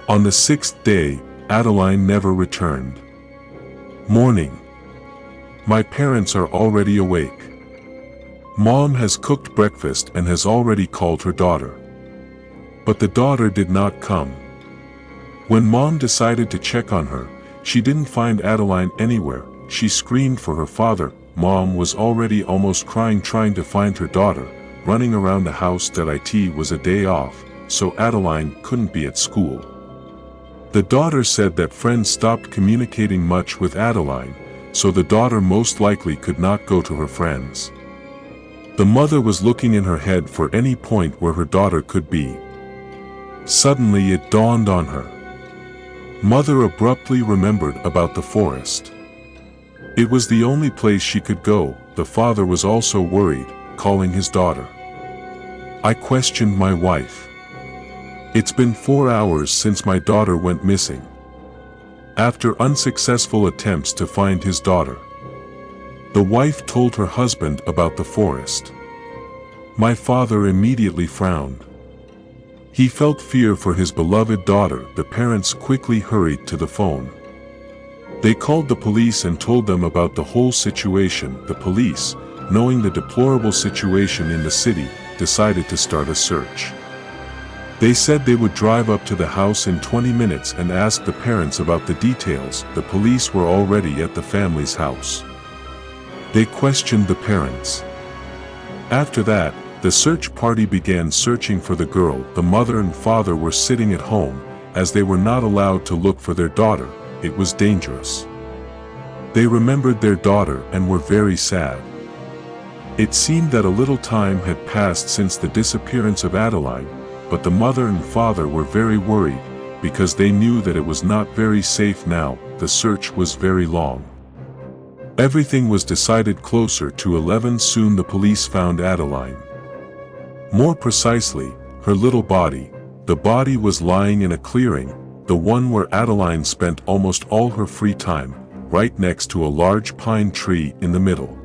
On the sixth day, Adeline never returned. Morning. My parents are already awake. Mom has cooked breakfast and has already called her daughter. But the daughter did not come. When Mom decided to check on her, she didn't find Adeline anywhere. She screamed for her father. Mom was already almost crying trying to find her daughter, running around the house. That it was a day off, so Adeline couldn't be at school. The daughter said that friends stopped communicating much with Adeline, so the daughter most likely could not go to her friends. The mother was looking in her head for any point where her daughter could be. Suddenly it dawned on her. Mother abruptly remembered about the forest. It was the only place she could go. The father was also worried, calling his daughter. I questioned my wife. It's been 4 hours since my daughter went missing. After unsuccessful attempts to find his daughter, the wife told her husband about the forest. My father immediately frowned. He felt fear for his beloved daughter. The parents quickly hurried to the phone. They called the police and told them about the whole situation. The police, knowing the deplorable situation in the city, decided to start a search. They said they would drive up to the house in 20 minutes and ask the parents about the details. The police were already at the family's house. They questioned the parents. After that, the search party began searching for the girl. The mother and father were sitting at home, as they were not allowed to look for their daughter. It was dangerous. They remembered their daughter and were very sad. It seemed that a little time had passed since the disappearance of Adeline, but the mother and father were very worried, because they knew that it was not very safe now. The search was very long. Everything was decided closer to 11. Soon the police found Adeline. More precisely, her little body. The body was lying in a clearing, the one where Adeline spent almost all her free time, right next to a large pine tree in the middle.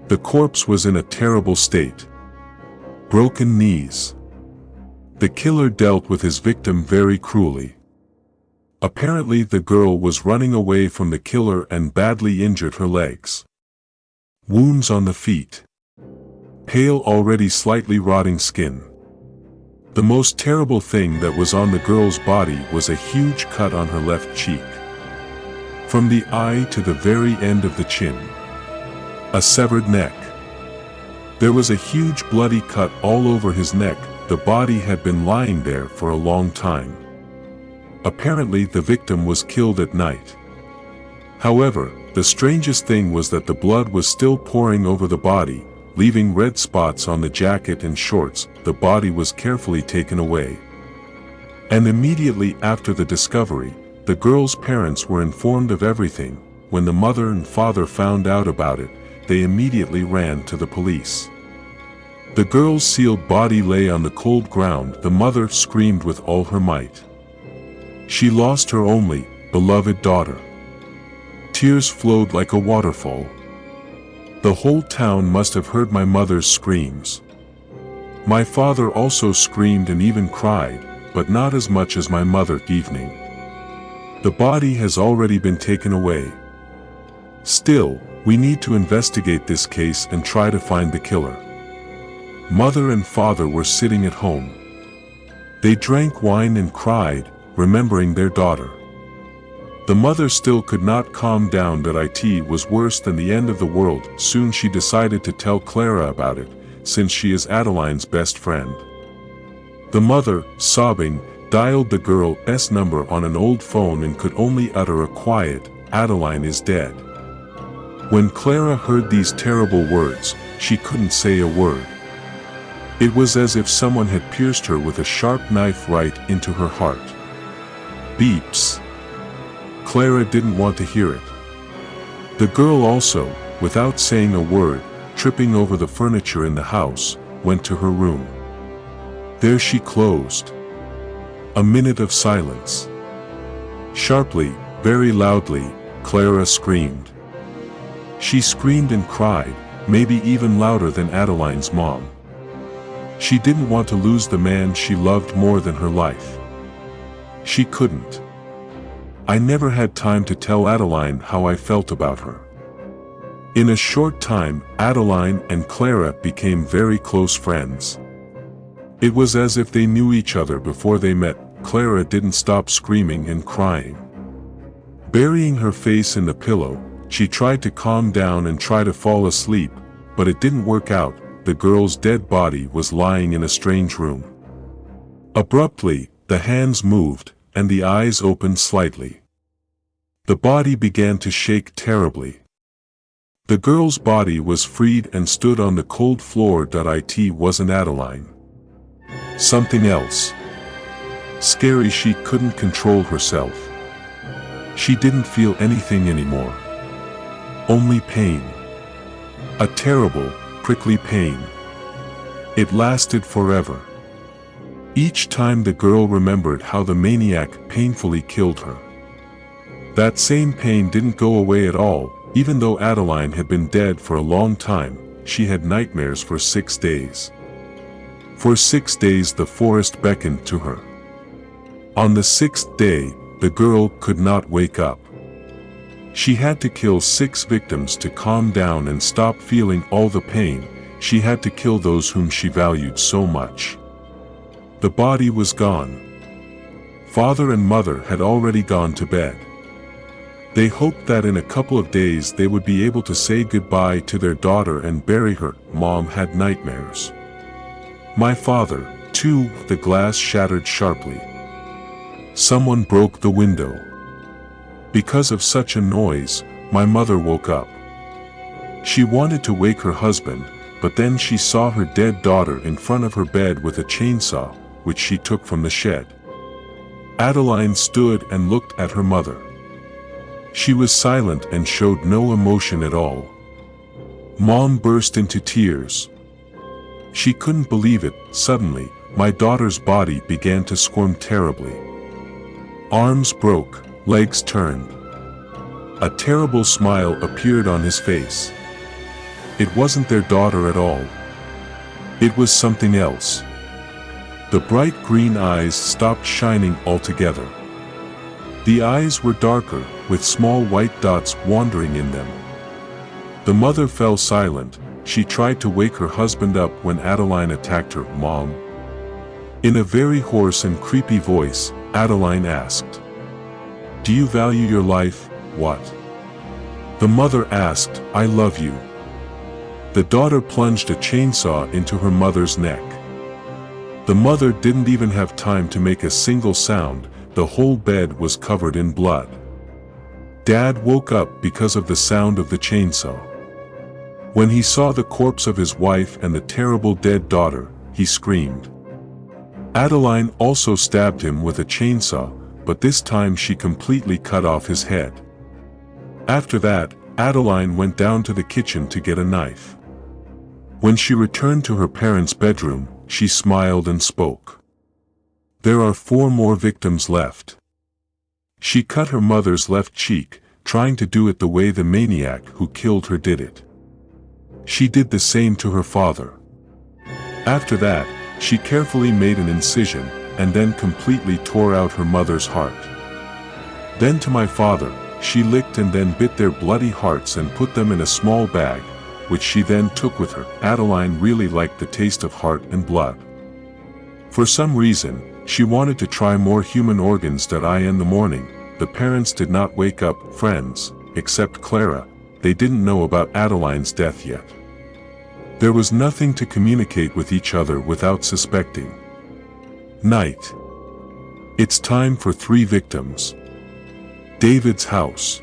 The corpse was in a terrible state. Broken knees. The killer dealt with his victim very cruelly. Apparently the girl was running away from the killer and badly injured her legs. Wounds on the feet. Pale, already slightly rotting skin. The most terrible thing that was on the girl's body was a huge cut on her left cheek. From the eye to the very end of the chin. A severed neck. There was a huge bloody cut all over his neck. The body had been lying there for a long time. Apparently the victim was killed at night. However, the strangest thing was that the blood was still pouring over the body, leaving red spots on the jacket and shorts. The body was carefully taken away. And immediately after the discovery, the girl's parents were informed of everything. When the mother and father found out about it, they immediately ran to the police. The girl's sealed body lay on the cold ground. The mother screamed with all her might. She lost her only, beloved daughter. Tears flowed like a waterfall. The whole town must have heard my mother's screams. My father also screamed and even cried, but not as much as my mother. Evening. The body has already been taken away. Still, we need to investigate this case and try to find the killer. Mother and father were sitting at home. They drank wine and cried, remembering their daughter. The mother still could not calm down. That it was worse than the end of the world. Soon she decided to tell Clara about it, since she is Adeline's best friend. The mother, sobbing, dialed the girl's number on an old phone and could only utter a quiet, "Adeline is dead." When Clara heard these terrible words, she couldn't say a word. It was as if someone had pierced her with a sharp knife right into her heart. Beeps. Clara didn't want to hear it. The girl also, without saying a word, tripping over the furniture in the house, went to her room. There she closed. A minute of silence. Sharply, very loudly, Clara screamed. She screamed and cried, maybe even louder than Adeline's mom. She didn't want to lose the man she loved more than her life. She couldn't. I never had time to tell Adeline how I felt about her. In a short time, Adeline and Clara became very close friends. It was as if they knew each other before they met. Clara didn't stop screaming and crying. Burying her face in the pillow, she tried to calm down and try to fall asleep, but it didn't work out. The girl's dead body was lying in a strange room. Abruptly, the hands moved, and the eyes opened slightly. The body began to shake terribly. The girl's body was freed and stood on the cold floor. It wasn't Adeline. Something else. Scary. She couldn't control herself. She didn't feel anything anymore. Only pain. A terrible, prickly pain. It lasted forever. Each time the girl remembered how the maniac painfully killed her. That same pain didn't go away at all. Even though Adeline had been dead for a long time, she had nightmares for 6 days. For 6 days the forest beckoned to her. On the 6th day, the girl could not wake up. She had to kill 6 victims to calm down and stop feeling all the pain. She had to kill those whom she valued so much. The body was gone. Father and mother had already gone to bed. They hoped that in a couple of days they would be able to say goodbye to their daughter and bury her. Mom had nightmares. My father, too. The glass shattered sharply. Someone broke the window. Because of such a noise, my mother woke up. She wanted to wake her husband, but then she saw her dead daughter in front of her bed with a chainsaw, which she took from the shed. Adeline stood and looked at her mother. She was silent and showed no emotion at all. Mom burst into tears. She couldn't believe it. Suddenly, my daughter's body began to squirm terribly. Arms broke, legs turned. A terrible smile appeared on his face. It wasn't their daughter at all. It was something else. The bright green eyes stopped shining altogether. The eyes were darker, with small white dots wandering in them. The mother fell silent. She tried to wake her husband up when Adeline attacked her. Mom. In a very hoarse and creepy voice, Adeline asked, "Do you value your life?" "What?" The mother asked. "I love you." The daughter plunged a chainsaw into her mother's neck. The mother didn't even have time to make a single sound. The whole bed was covered in blood. Dad woke up because of the sound of the chainsaw. When he saw the corpse of his wife and the terrible dead daughter, he screamed. Adeline also stabbed him with a chainsaw, but this time she completely cut off his head. After that, Adeline went down to the kitchen to get a knife. When she returned to her parents' bedroom, she smiled and spoke. "There are 4 more victims left." She cut her mother's left cheek, trying to do it the way the maniac who killed her did it. She did the same to her father. After that, she carefully made an incision, and then completely tore out her mother's heart. Then to my father, she licked and then bit their bloody hearts and put them in a small bag, which she then took with her. Adeline really liked the taste of heart and blood. For some reason, she wanted to try more human organs. In the morning, the parents did not wake up. Friends, except Clara, they didn't know about Adeline's death yet. There was nothing to communicate with each other without suspecting. Night. It's time for 3 victims. David's house.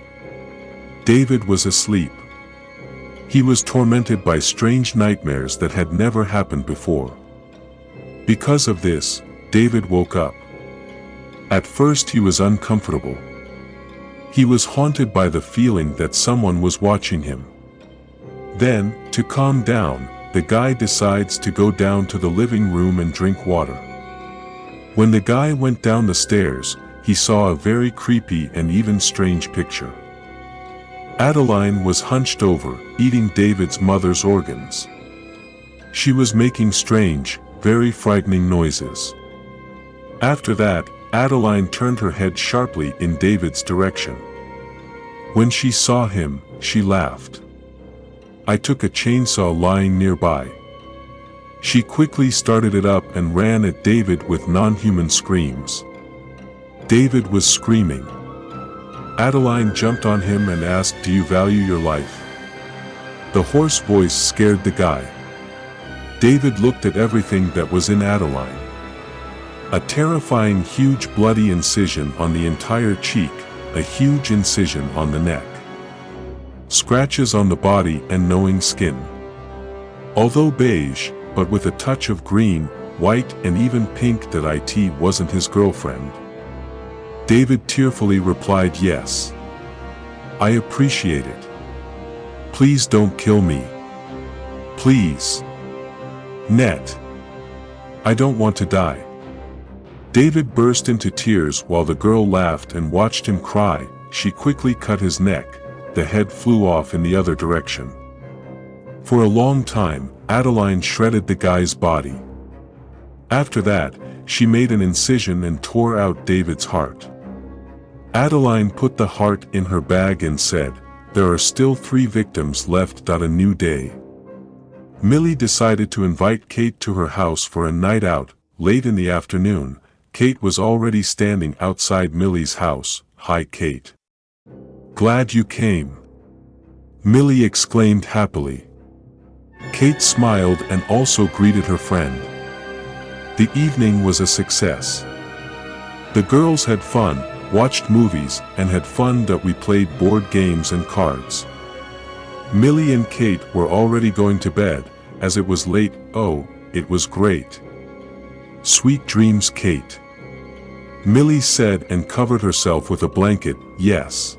David was asleep. He was tormented by strange nightmares that had never happened before. Because of this, David woke up. At first he was uncomfortable. He was haunted by the feeling that someone was watching him. Then, to calm down, the guy decides to go down to the living room and drink water. When the guy went down the stairs, he saw a very creepy and even strange picture. Adeline was hunched over, eating David's mother's organs. She was making strange, very frightening noises. After that, Adeline turned her head sharply in David's direction. When she saw him, she laughed. I took a chainsaw lying nearby. She quickly started it up and ran at David with non-human screams. David was screaming. Adeline jumped on him and asked, "Do you value your life?" The hoarse voice scared the guy. David looked at everything that was in Adeline. A terrifying huge bloody incision on the entire cheek, a huge incision on the neck. Scratches on the body and knowing skin. Although beige, but with a touch of green, white and even pink, that it wasn't his girlfriend. David tearfully replied, "Yes. I appreciate it. Please don't kill me. Please. Net. I don't want to die." David burst into tears while the girl laughed and watched him cry. She quickly cut his neck. The head flew off in the other direction. For a long time, Adeline shredded the guy's body. After that, she made an incision and tore out David's heart. Adeline put the heart in her bag and said, "There are still 3 victims left. A new day." Millie decided to invite Kate to her house for a night out. Late in the afternoon, Kate was already standing outside Millie's house. "Hi, Kate. Glad you came," Millie exclaimed happily. Kate smiled and also greeted her friend. The evening was a success. The girls had fun, watched movies, and had fun. We played board games and cards. Millie and Kate were already going to bed, as it was late. "Oh, it was great. Sweet dreams, Kate," Millie said and covered herself with a blanket. "Yes.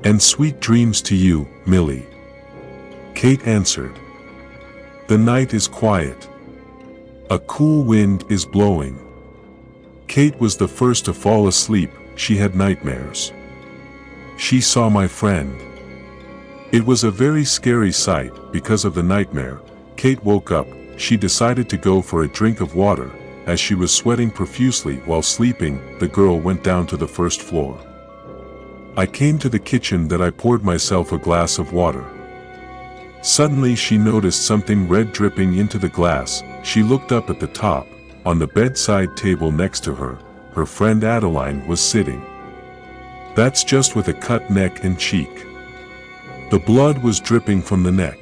And sweet dreams to you, Millie," Kate answered. The night is quiet. A cool wind is blowing. Kate was the first to fall asleep. She had nightmares. She saw my friend. It was a very scary sight. Because of the nightmare, Kate woke up. She decided to go for a drink of water. As she was sweating profusely while sleeping, the girl went down to the first floor. I came to the kitchen. I poured myself a glass of water. Suddenly she noticed something red dripping into the glass. She looked up at the top. On the bedside table next to her, her friend Adeline was sitting. That's just with a cut neck and cheek. The blood was dripping from the neck.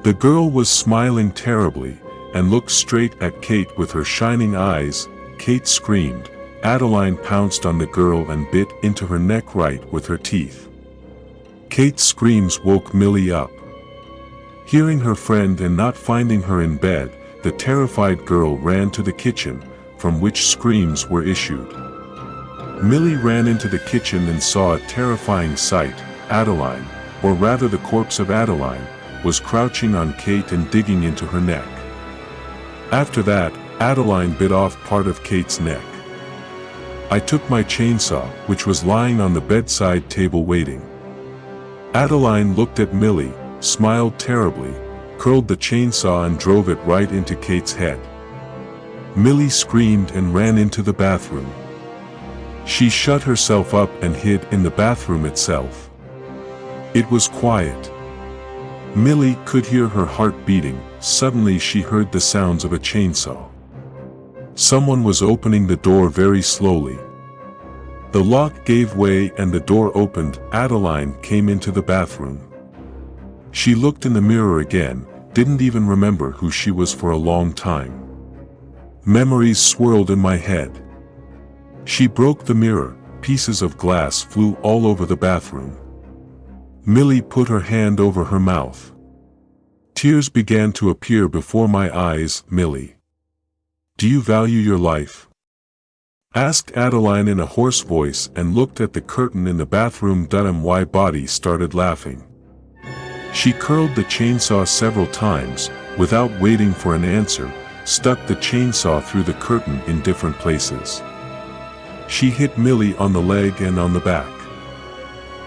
The girl was smiling terribly, and looked straight at Kate with her shining eyes. Kate screamed. Adeline pounced on the girl and bit into her neck right with her teeth. Kate's screams woke Millie up. Hearing her friend and not finding her in bed, the terrified girl ran to the kitchen, from which screams were issued. Millie ran into the kitchen and saw a terrifying sight. Adeline, or rather the corpse of Adeline, was crouching on Kate and digging into her neck. After that, Adeline bit off part of Kate's neck. I took my chainsaw, which was lying on the bedside table waiting. Adeline looked at Millie, smiled terribly, curled the chainsaw and drove it right into Kate's head. Millie screamed and ran into the bathroom. She shut herself up and hid in the bathroom itself. It was quiet. Millie could hear her heart beating. Suddenly she heard the sounds of a chainsaw. Someone was opening the door very slowly. The lock gave way and the door opened. Adeline came into the bathroom. She looked in the mirror again, didn't even remember who she was for a long time. Memories swirled in my head. She broke the mirror, pieces of glass flew all over the bathroom. Millie put her hand over her mouth. Tears began to appear before my eyes. "Millie, do you value your life?" asked Adeline in a hoarse voice and looked at the curtain in the bathroom. My body started laughing. She curled the chainsaw several times, without waiting for an answer, stuck the chainsaw through the curtain in different places. She hit Millie on the leg and on the back.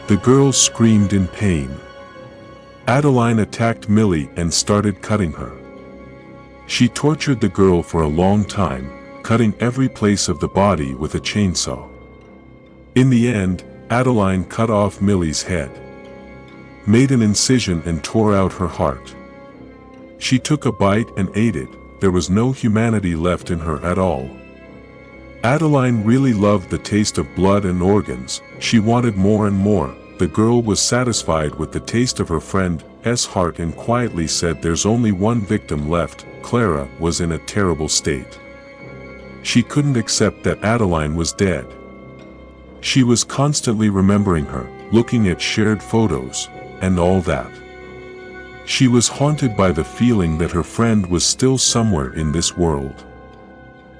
The girl screamed in pain. Adeline attacked Millie and started cutting her. She tortured the girl for a long time, cutting every place of the body with a chainsaw. In the end, Adeline cut off Millie's head, made an incision and tore out her heart. She took a bite and ate it. There was no humanity left in her at all. Adeline really loved the taste of blood and organs. She wanted more and more. The girl was satisfied with the taste of her friend's heart and quietly said, "There's only one victim left." Clara was in a terrible state. She couldn't accept that Adeline was dead. She was constantly remembering her, looking at shared photos, and all that. She was haunted by the feeling that her friend was still somewhere in this world.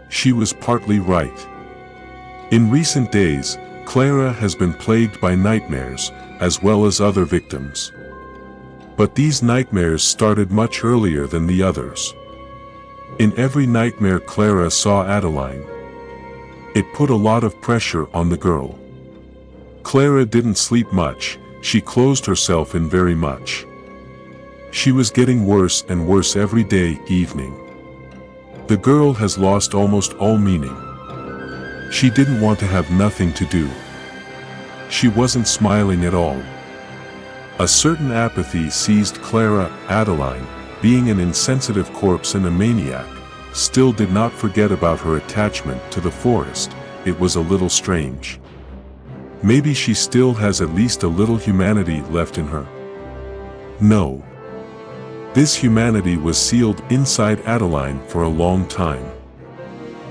She was partly right. In recent days, Clara has been plagued by nightmares, as well as other victims. But these nightmares started much earlier than the others. In every nightmare Clara saw Adeline. It put a lot of pressure on the girl. Clara didn't sleep much. She closed herself in very much. She was getting worse and worse every day, evening. The girl has lost almost all meaning. She didn't want to have nothing to do. She wasn't smiling at all. A certain apathy seized Clara. Adeline, being an insensitive corpse and a maniac, still did not forget about her attachment to the forest. It was a little strange. Maybe she still has at least a little humanity left in her. No. This humanity was sealed inside Adeline for a long time.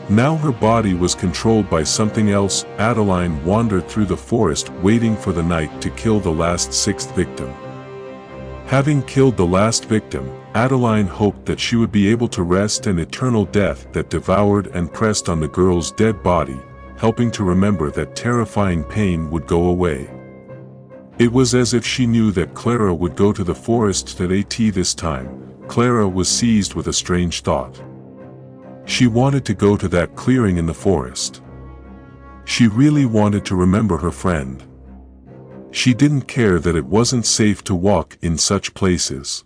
Now her body was controlled by something else. Adeline wandered through the forest waiting for the night to kill the last sixth victim. Having killed the last victim, Adeline hoped that she would be able to rest an eternal death that devoured and pressed on the girl's dead body, helping to remember that terrifying pain would go away. It was as if she knew that Clara would go to the forest at this time. Clara was seized with a strange thought. She wanted to go to that clearing in the forest. She really wanted to remember her friend. She didn't care that it wasn't safe to walk in such places.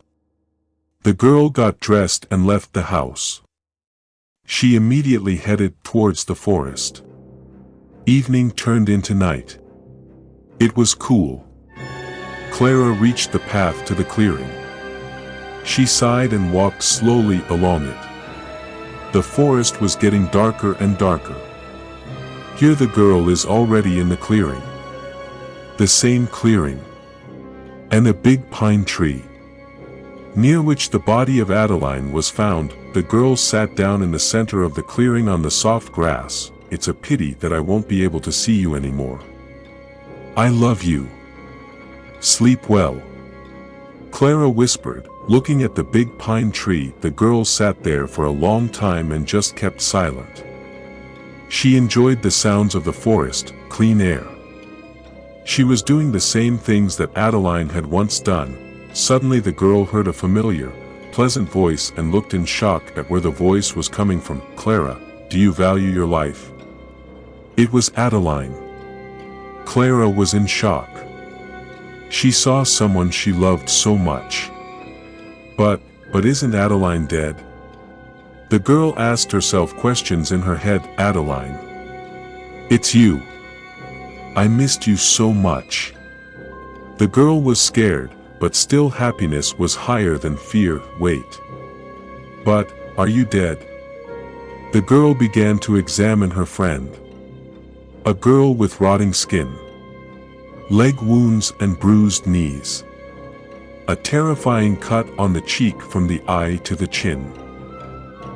The girl got dressed and left the house. She immediately headed towards the forest. Evening turned into night. It was cool. Clara reached the path to the clearing. She sighed and walked slowly along it. The forest was getting darker and darker. Here the girl is already in the clearing. The same clearing. And a big pine tree, near which the body of Adeline was found. The girl sat down in the center of the clearing on the soft grass. "It's a pity that I won't be able to see you anymore. I love you. Sleep well," Clara whispered, looking at the big pine tree. The girl sat there for a long time and just kept silent. She enjoyed the sounds of the forest, clean air. She was doing the same things that Adeline had once done. Suddenly the girl heard a familiar, pleasant voice and looked in shock at where the voice was coming from. "Clara, do you value your life?" It was Adeline. Clara was in shock. She saw someone she loved so much. But isn't Adeline dead? The girl asked herself questions in her head. "Adeline, it's you. I missed you so much." The girl was scared, but still happiness was higher than fear. "Wait. But, are you dead?" The girl began to examine her friend. A girl with rotting skin, leg wounds and bruised knees. A terrifying cut on the cheek from the eye to the chin.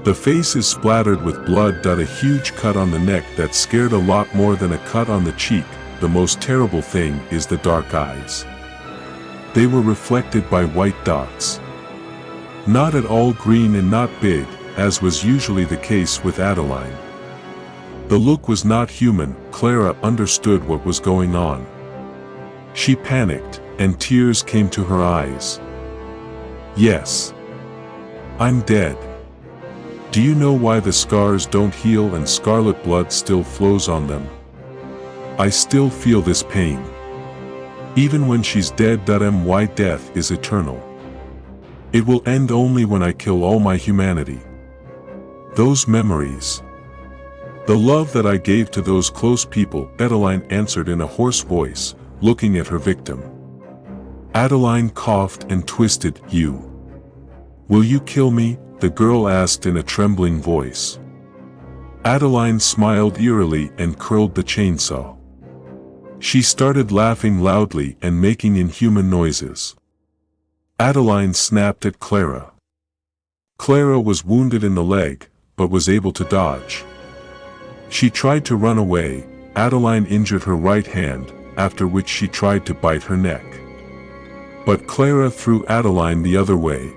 The face is splattered with blood. A huge cut on the neck that scared a lot more than a cut on the cheek. The most terrible thing is the dark eyes. They were reflected by white dots. Not at all green and not big, as was usually the case with Adeline. The look was not human. Clara understood what was going on. She panicked, and tears came to her eyes. "Yes. I'm dead. Do you know why the scars don't heal and scarlet blood still flows on them? I still feel this pain. Even when she's dead. My death is eternal. It will end only when I kill all my humanity. Those memories. The love that I gave to those close people, Adeline answered in a hoarse voice, looking at her victim. Adeline coughed and twisted. You. Will you kill me? The girl asked in a trembling voice. Adeline smiled eerily and curled the chainsaw. She started laughing loudly and making inhuman noises. Adeline snapped at Clara. Clara was wounded in the leg, but was able to dodge. She tried to run away. Adeline injured her right hand, after which she tried to bite her neck. But Clara threw Adeline the other way.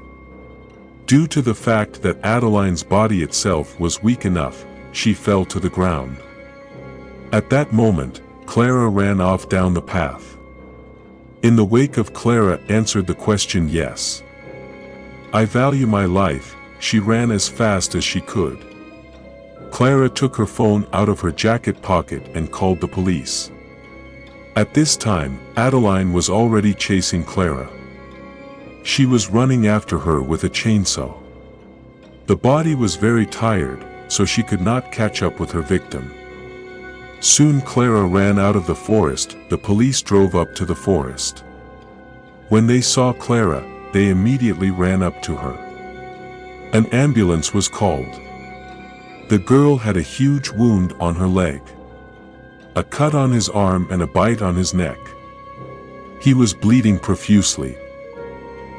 Due to the fact that Adeline's body itself was weak enough, she fell to the ground. At that moment, Clara ran off down the path. In the wake of Clara answered the question yes. I value my life. She ran as fast as she could. Clara took her phone out of her jacket pocket and called the police. At this time, Adeline was already chasing Clara. She was running after her with a chainsaw. The body was very tired, so she could not catch up with her victim. Soon Clara ran out of the forest. The police drove up to the forest. When they saw Clara, they immediately ran up to her. An ambulance was called. The girl had a huge wound on her leg, a cut on his arm and a bite on his neck. He was bleeding profusely.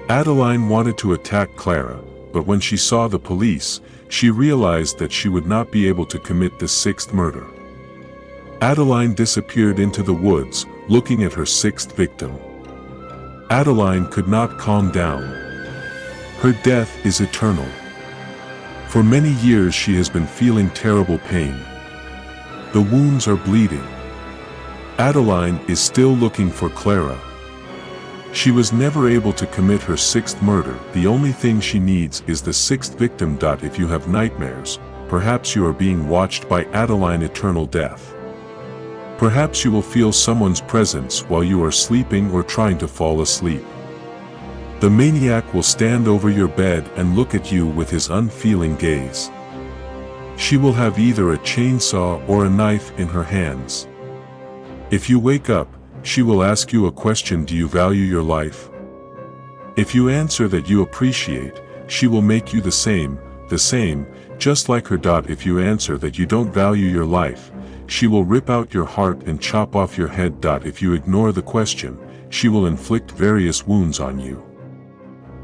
Adeline wanted to attack Clara, but when she saw the police, she realized that she would not be able to commit the sixth murder. Adeline disappeared into the woods, looking at her sixth victim. Adeline could not calm down. Her death is eternal. For many years she has been feeling terrible pain. The wounds are bleeding. Adeline is still looking for Clara. She was never able to commit her sixth murder. The only thing she needs is the sixth victim. If you have nightmares, perhaps you are being watched by Adeline. Eternal death. Perhaps you will feel someone's presence while you are sleeping or trying to fall asleep. The maniac will stand over your bed and look at you with his unfeeling gaze. She will have either a chainsaw or a knife in her hands. If you wake up, she will ask you a question: do you value your life? If you answer that you appreciate, she will make you the same, just like her. If you answer that you don't value your life, she will rip out your heart and chop off your head. If you ignore the question, she will inflict various wounds on you,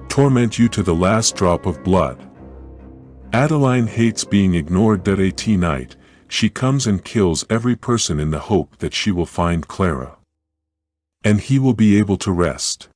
torment you to the last drop of blood. Adeline hates being ignored. At night, she comes and kills every person in the hope that she will find Clara, and he will be able to rest.